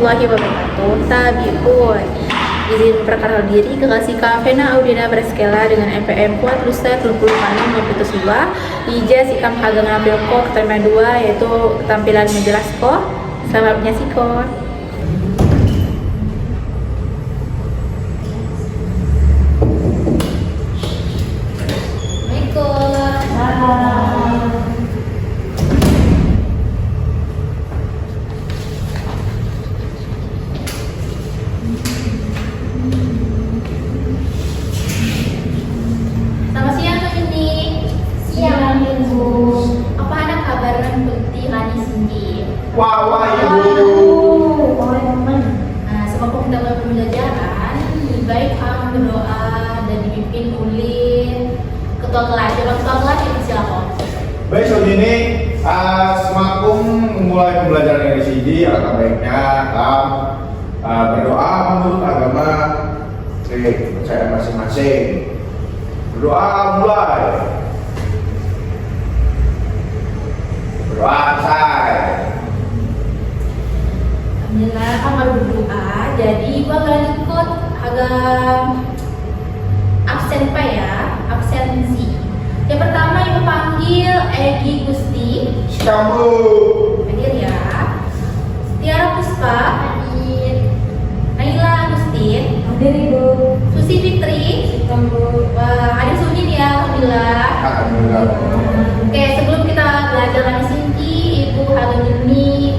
warahmatullahi wabarakatuh. Tabiun. Izin perkenalkan diri, kekasih Kavena Audina Breskela dengan MPM Kuat Lusa 36 Ijaz Ikam Hagang Napilko keterangan 2 yaitu ketampilan menjelaskan. Selamat menyaksikan. Wah, ibu. Nah, sebelum kita mulai pembelajaran, lebih baik berdoa dan dipimpin oleh ketua kelas. Coba ketua kelas itu silakan. Baik, so ini semakum memulai pembelajaran dari sini, alangkah baiknya berdoa menurut agama percayaan masing-masing. Berdoa mulai. Berdoa selesai. Alhamdulillah, kamar berdoa. Jadi gua ikut agak absen pak ya, absensi. Yang pertama ibu panggil Egi Gusti. Kamu. Hadir ya. Tiara Puspa. Hadir. Naila Agustin. Hadir ibu. Susi Fitri. Kamu. Hadir Sunin ya, alhamdulillah. Alhamdulillah. Oke, sebelum kita belajar lagi sini, ibu hari ini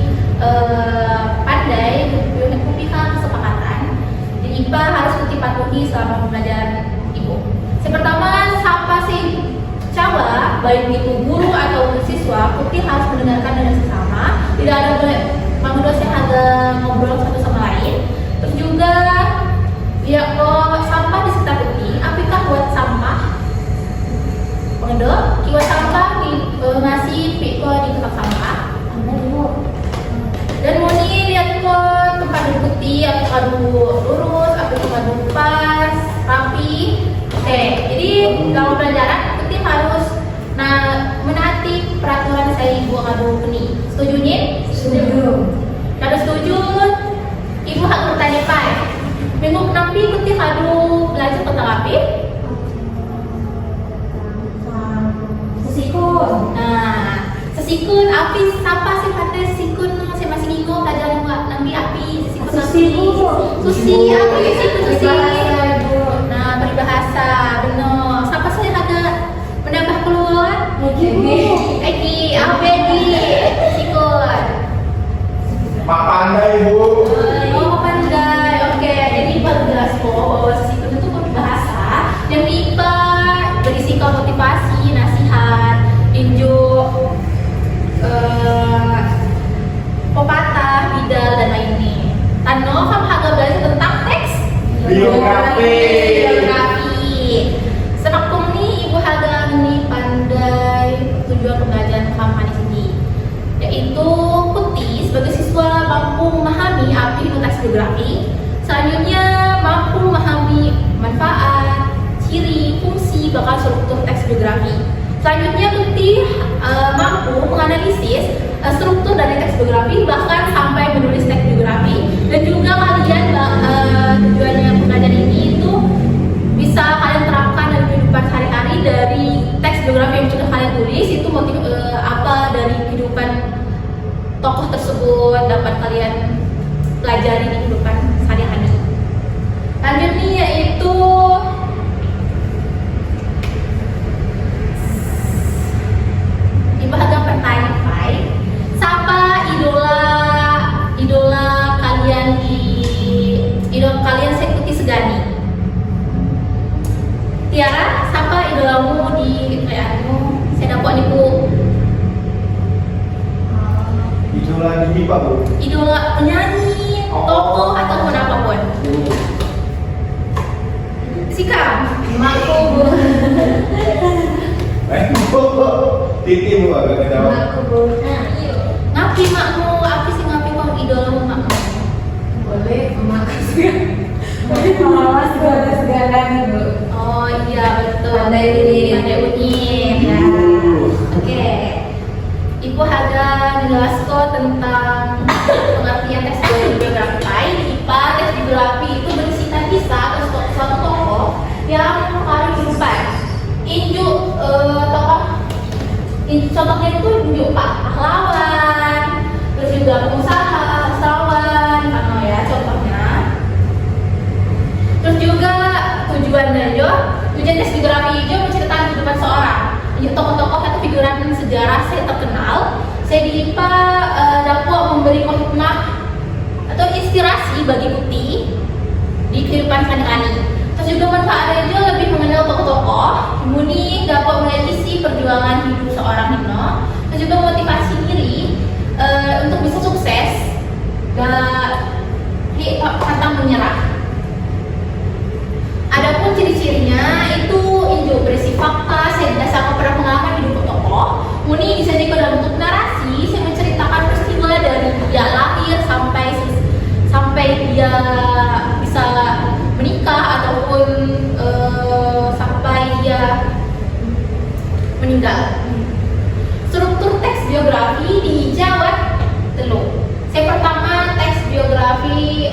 pandai mempunyai kesepakatan. Jadi IPA harus dipatuhi selama pembelajaran ibu. Yang pertama, siapa sih cawa, baik itu guru atau siswa, putih harus mendengarkan dengan sesama. Tidak ada bang dosen ada ngobrol satu sama lain. Terus juga, ya kok sampah di sekitar putih, apakah buat sampah? Mengendok, kiwa sampah ngasih piko di tempat sampah. Dan mau nih lihat kok tempat duduk putih, apakah lurus, apakah pas, rapi. Oke, jadi kalau pelajaran putih harus menaati peraturan saya ibu kado ini. Setuju nih? Setuju. Kalau setuju, ibu harus bertanya pak. Minggu nanti putih kado belajar tentang apa? Sesikun. Nah, sesikun api siapa sih kata sikun masing-masing ingo kadang nambi api sesikun susi api sikun susi. Nah, peribahasa benar. Siapa sih ada menambah keluar? Egi, apa Egi? Sikun. Mak pandai, Bu. Oh, pandai. Oke, jadi baru jelas kok bahwa sikun itu peribahasa yang IPA berisikan motivasi, nasihat, injuk, pepatah, bidal dan lainnya. Tano kamu agak belajar tentang teks Biografi. Senakum nih ibu agak ini pandai tujuan pembelajaran kamu di sini, yaitu putih sebagai siswa mampu memahami arti teks biografi. Selanjutnya mampu memahami manfaat, ciri, fungsi, bakal struktur teks biografi. Selanjutnya putih mampu menganalisis struktur dari teks biografi bahkan sampai menulis teks biografi. Dan juga kalian tujuannya pembelajaran ini itu bisa kalian terapkan dalam kehidupan sehari-hari dari teks biografi yang sudah kalian tulis. Itu motif apa dari kehidupan tokoh tersebut dapat kalian pelajari di kehidupan sehari-hari. Lanjutnya yaitu bahagia pertanyaan baik. Siapa idola kalian sekuti segani? Tiara, siapa idolamu di kayaanmu? Saya dapat nipu. Idola di IPA, Bu. Idola penyanyi, tokoh ataupun apapun. Sikam, makku Bu. Titi, Bu, agak ketawa. Aku bu. Nah, iya. Ngapi makmu, apa sih ngapi kau idolamu makmu? Boleh makasih. Boleh mawas segala bu. Oh iya betul. Pandai unik. Pandai unik. Ya. Oke. Ibu ada menjelaskan tentang pengertian teks biografi. contohnya itu tunjuk pahlawan, terus juga pengusaha, usahawan, ya contohnya. Terus juga tujuan tes biografi hijau menceritakan kehidupan seorang tokoh-tokoh atau figuran sejarah saya terkenal. Saya di IPA dapat memberi hikmah atau inspirasi bagi Putih di kehidupan sehari-hari. Terus juga manfaat Rejo lebih mengenal tokoh-tokoh, kemudian dapat melihat isi perjuangan hidup seorang Nino, terus juga motivasi diri untuk bisa sukses dan pantang menyerah. Adapun ciri-cirinya itu Injo berisi fakta, saya berdasarkan pada pengalaman hidup tokoh. Kemudian bisa jadi dalam bentuk narasi, saya menceritakan peristiwa dari dia lahir sampai dia bisa menikah ataupun sampai dia meninggal. Struktur teks biografi di Jawa Telu. Saya pertama teks biografi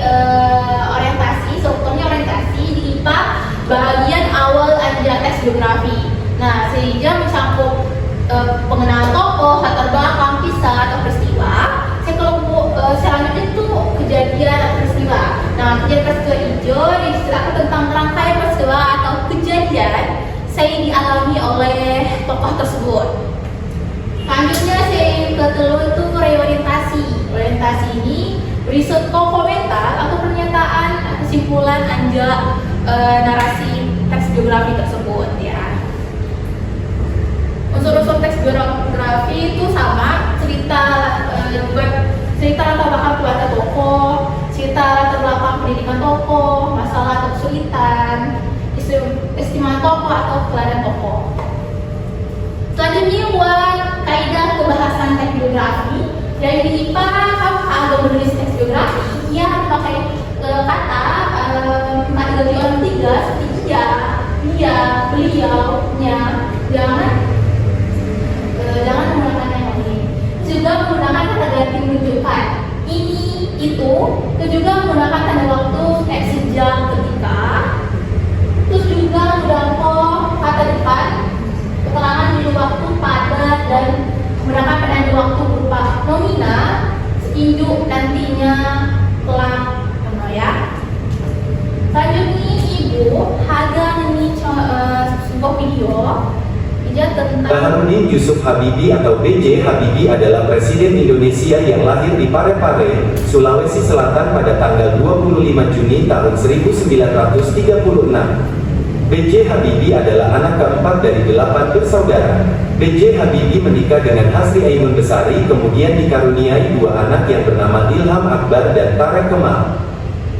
orientasi, strukturnya orientasi di IPA bagian awal aja teks biografi. Nah, sehingga mencakup pengenalan tokoh, latar belakang, kisah atau peristiwa. Saya kelompok selanjutnya itu kejadian atau peristiwa. Nah, kejadian peristiwa hijau diceritakan tentang rangkaian peristiwa atau kejadian saya dialami oleh tokoh tersebut. Selanjutnya saya ke telu itu reorientasi. Orientasi ini berisi komentar atau pernyataan kesimpulan anja narasi teks biografi tersebut ya. Unsur-unsur teks biografi itu sama cerita latar belakang keluarga tokoh, cerita latar belakang pendidikan tokoh, masalah atau kesulitan, istimewa tokoh atau keadaan tokoh. Selanjutnya buat kaidah kebahasan teks biografi. Dari di IPA kamu agak menulis teks biografi, ia pakai kata kategori orang tiga seperti dia, beliau-nya, jangan menggunakan yang lain. Juga menggunakan kata ganti menunjukkan ini, itu juga menggunakan tanda waktu sejak, ketika. Terus juga menggunakan kata depan, keterangan di waktu pada dan menggunakan penanda waktu berupa nomina, seinjuk nantinya, kelak, ya. Selanjutnya Ibu Haga ini sebuah video tentang Baharudin Yusuf Habibie atau B.J. Habibie adalah Presiden Indonesia yang lahir di Parepare, Sulawesi Selatan pada tanggal 25 Juni tahun 1936. B.J. Habibie adalah anak keempat dari 8 bersaudara. B.J. Habibie menikah dengan Hasri Ainun Besari, kemudian dikaruniai 2 anak yang bernama Ilham Akbar dan Tarek Kemal.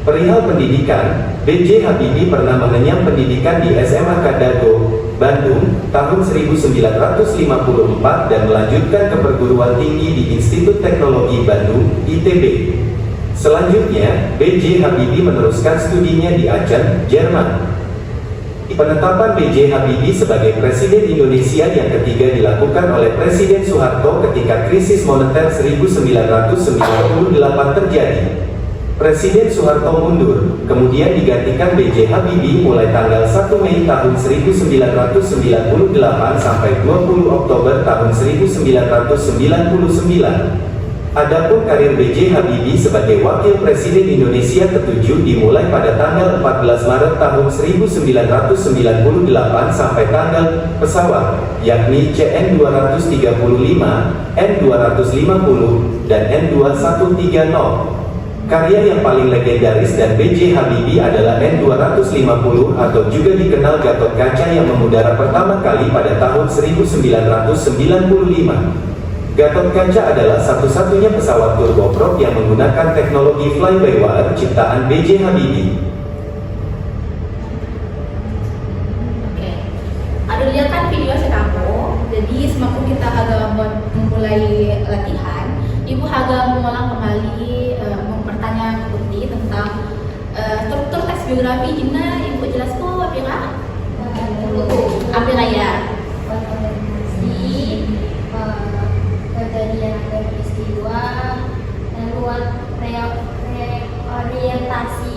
Perihal pendidikan, B.J. Habibie pernah mengenyam pendidikan di SMA Kadago, Bandung, tahun 1954 dan melanjutkan ke perguruan tinggi di Institut Teknologi Bandung, ITB. Selanjutnya, B.J. Habibie meneruskan studinya di Aachen, Jerman. Penetapan B.J. Habibie sebagai Presiden Indonesia yang ketiga dilakukan oleh Presiden Soeharto ketika krisis moneter 1998 terjadi. Presiden Soeharto mundur, kemudian digantikan B.J. Habibie mulai tanggal 1 Mei tahun 1998 sampai 20 Oktober tahun 1999. Adapun karir B.J. Habibie sebagai Wakil Presiden Indonesia ke-7 dimulai pada tanggal 14 Maret tahun 1998 sampai tanggal pesawat, yakni CN-235, N-250, dan N-2130. Karya yang paling legendaris dan B.J. Habibie adalah N-250 atau juga dikenal Gatot Kaca yang mengudara pertama kali pada tahun 1995. Gatot Kaca adalah satu-satunya pesawat turboprop yang menggunakan teknologi fly-by-wire ciptaan B.J. Habibie. Oke, ada lihat kan video saya kamu. Jadi semakin kita agak memulai latihan, Ibu agak mengulang kembali bertanya Putih tentang struktur teks biografi. Gimana Ibu jelas kok ambil ya. Kejadian dan peristiwa dan reorientasi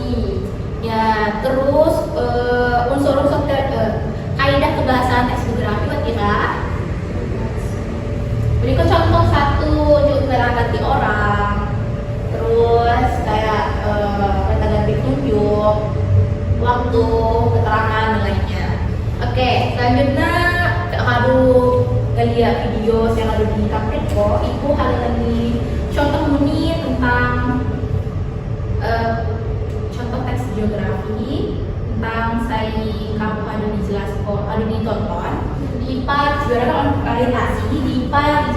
Ya, terus unsur-unsur kaidah kebahasan teks biografi buat kita. juga ganti orang, terus kayak kata ganti tunjuk, waktu, keterangan dan lainnya. Oke, selanjutnya kado lihat video yang ada di Kapreko itu ada lagi contoh muni tentang contoh teks geografi tentang saya kamu ada dijelaskan, ada ditonton di part geografi orientasi, di part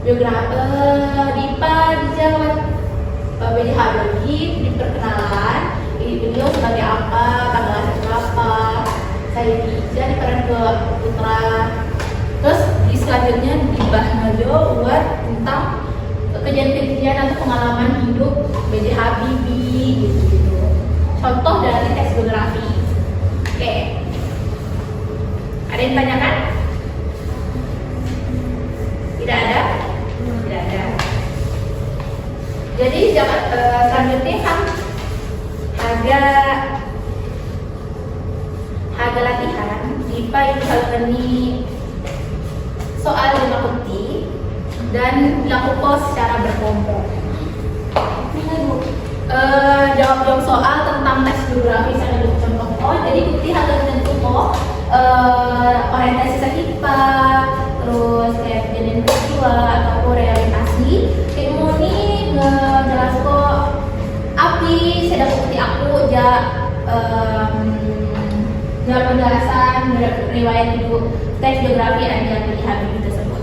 geografi, di part dijawab BDHBI, di perkenalan, di beliau sebagai apa, tanggal berapa, saya di peran ke putra. Terus di selanjutnya dibahas aja buat tentang kejadian-kejadian atau pengalaman hidup B.J. Habibie gitu. Contoh dari teks geografi. Oke. Ada yang tanyakan? Tidak ada? Tidak ada. Jadi selanjutnya kan harga latihan IPA itu hal ini soal 5 peti dan dilakukan secara berkelompok. Jawab soal tentang tes geografi saya dulu contoh. Jadi bukti harus tentu orientasi IPA, terus kayak kejadian peristiwa atau orientasi. Kayak ini jelas kok api saya dapat bukti aku dalam penjelasan riwayat ibu teks geografi yang di Habibie tersebut.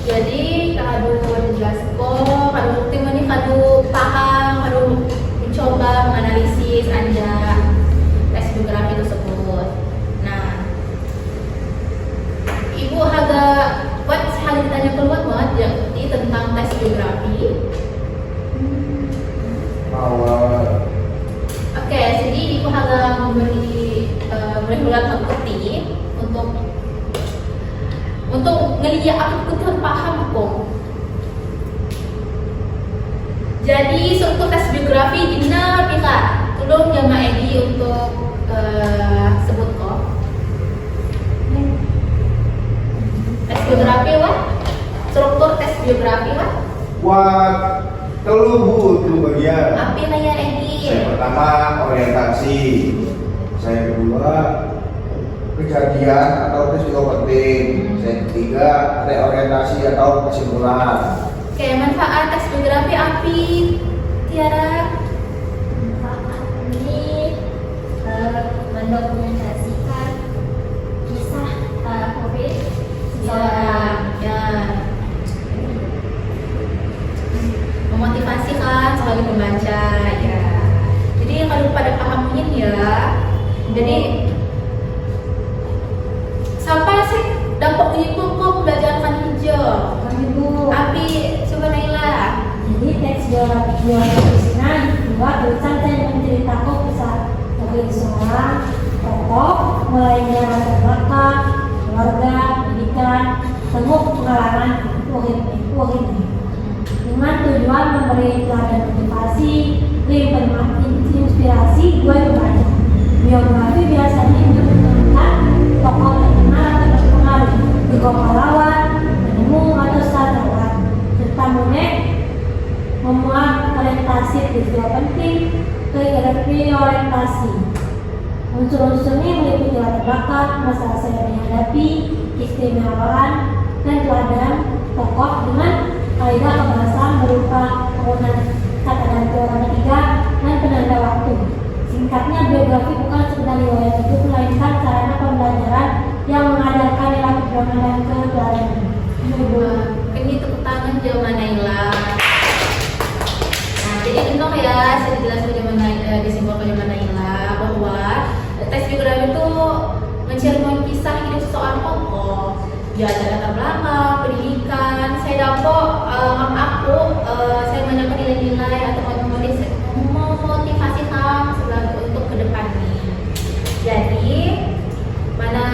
Jadi kado dijelaskan, kado bukti ini kado paham, kado mencoba menganalisis anja tes geografi tersebut. Nah, ibu agak buat sekali ditanya keluar banget ya tentang tes geografi. Oke, jadi ibu agak memberi keluar bukti untuk ngeliat aku betul paham kok. Jadi struktur tes biografi gimana Pika? Tolong ya Mbak Edi untuk sebut kok. Tes biografi wah? Struktur tes biografi wah? Wah, telu bagian. Apa nanya Edi? Saya pertama orientasi, saya kedua kejadian atau peristiwa penting, saya ketiga reorientasi atau kesimpulan. Oke, manfaat tes biografi api Tiara? Manfaat ini mendokumentasikan kisah COVID. Ya. Memotivasi kan sebagai pembaca ya. Jadi kalau pada pahamin ya. Jadi sampai sih dampak ibu kok belajarkan hijau. Ibu. Api coba Naila. Jadi teks geografi dua tulisan yang menceritakan kisah bagi seorang tokoh mulai dari latar belakang, keluarga, pendidikan, temu pengalaman ini dengan tujuan memberi teladan motivasi, inspirasi buat pembaca. Biografi biasanya menceritakan tokoh terkenal atau berpengaruh, tokoh pahlawan, penemu atau sastrawan, serta memuat orientasi peristiwa penting ke orientasi. Unsur-unsurnya meliputi latar belakang, masalah yang dihadapi, keistimewaan, dan teladan tokoh dengan kaidah kebahasan berupa penggunaan kata ganti orang ketiga dan Singkatnya, biografi bukan sekedar riwayat hidup, melainkan sarana pembelajaran yang mengajarkan nilai perjuangan dan keteladanan. Ini tepuk tangan Jawa Naila. Nah, jadi untuk ya, saya jelaskan bagaimana disimpulkan Jawa Naila bahwa tes biografi itu mencerminkan kisah hidup seseorang tokoh, ya latar belakang, pendidikan. Saya dapat saya menyampaikan nilai-nilai atau memotivasi kamu untuk ke depannya. Jadi mana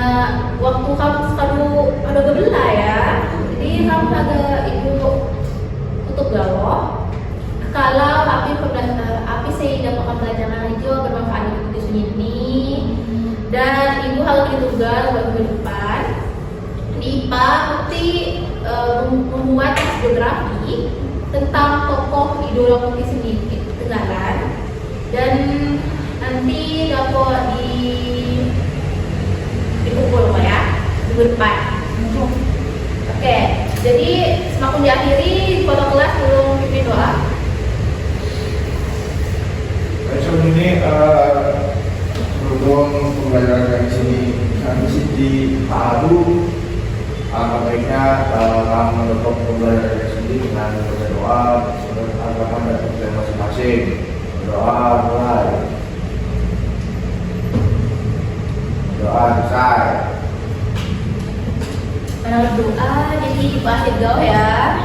waktu kamu selalu ada gebelah ya, jadi kamu agak ibu tutup gawah. Kalau api saya dapat pelajaran itu bermanfaat untuk dunia ini, dan ibu harus ditugas buat ke depan. IPA bukti membuat biografi tentang tokoh idola Putih sendiri Tenggalan, dan nanti dapat dipukul ya minggu depan. Oke, jadi semakin diakhiri foto kelas belum pimpin doa. Besok ini berhubung pembelajaran dari sini di padu, baiknya kamu menutup pembelajaran dari sini dengan berdoa menurut agama dan kepercayaan masing-masing. Berdoa mulai. Doa selesai. Menurut doa, jadi ibu akhir gaul ya.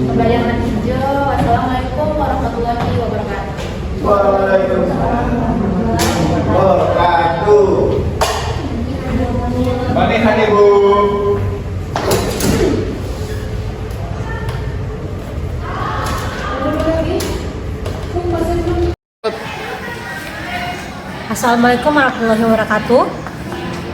Pembelajaran hijau. Wassalamualaikum warahmatullahi wabarakatuh. Waalaikumsalam wabarakatuh. Balikan ibu. Assalamualaikum warahmatullahi wabarakatuh.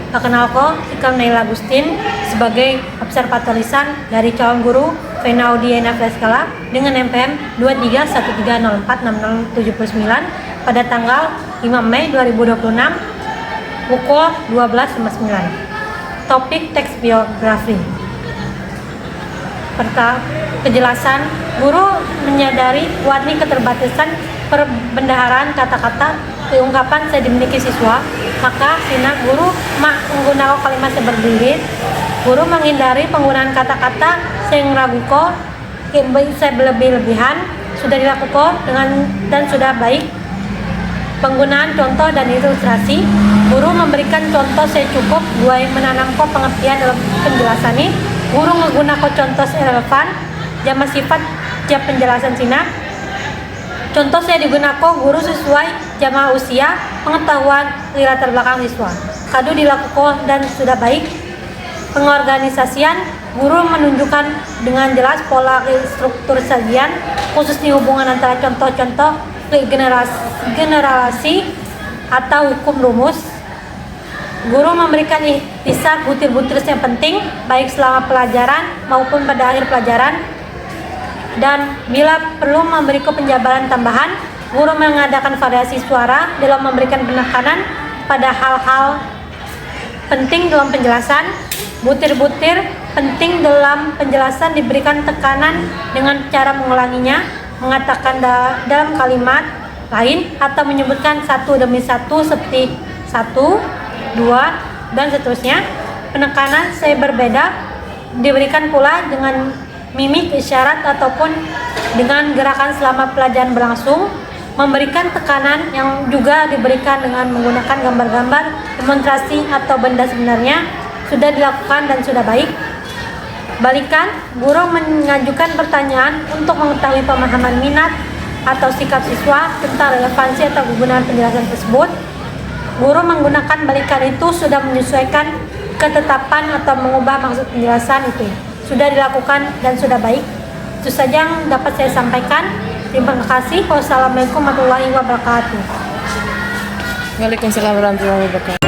Perkenalkan, Ikam Naila Agustin sebagai observator lisan dari calon guru Vena Audiena Fleskala dengan NPM 2313046079 pada tanggal 5 Mei 2026 pukul 12.59. Topik teks biografi. Penjelasan, guru menyadari warni keterbatasan perbendaharaan kata-kata ungkapan saya dimiliki siswa, maka sinak guru menggunakan kalimat yang berbirit. Guru menghindari penggunaan kata-kata yang raguko, saya berlebih-lebihan, sudah dilakukan dan sudah baik. Penggunaan contoh dan ilustrasi, guru memberikan contoh saya cukup, gue menanamkan pengertian dalam penjelasan ini. Guru menggunakan contoh relevan, jama sifat jam penjelasan sinak. Contoh saya digunakan guru sesuai jamaah usia, pengetahuan, latar belakang siswa. Kadu dilakukan dan sudah baik. Pengorganisasian, guru menunjukkan dengan jelas pola struktur sajian, khususnya hubungan antara contoh-contoh generasi atau hukum rumus. Guru memberikan ikhtisar butir-butir yang penting, baik selama pelajaran maupun pada akhir pelajaran. Dan bila perlu memberikan penjabaran tambahan, guru mengadakan variasi suara dalam memberikan penekanan pada hal-hal penting dalam penjelasan. Butir-butir penting dalam penjelasan diberikan tekanan dengan cara mengulanginya, mengatakan dalam kalimat lain atau menyebutkan satu demi satu seperti satu, dua, dan seterusnya. Penekanan saya berbeda diberikan pula dengan mimik, isyarat, ataupun dengan gerakan selama pelajaran berlangsung. Memberikan tekanan yang juga diberikan dengan menggunakan gambar-gambar, demonstrasi, atau benda sebenarnya sudah dilakukan dan sudah baik. Balikan, guru mengajukan pertanyaan untuk mengetahui pemahaman minat atau sikap siswa tentang relevansi atau kegunaan penjelasan tersebut. Guru menggunakan balikan itu sudah menyesuaikan ketetapan atau mengubah maksud penjelasan itu. Sudah dilakukan dan sudah baik. Itu saja yang dapat saya sampaikan. Terima kasih. Wassalamualaikum warahmatullahi wabarakatuh. Waalaikumsalam warahmatullahi wabarakatuh.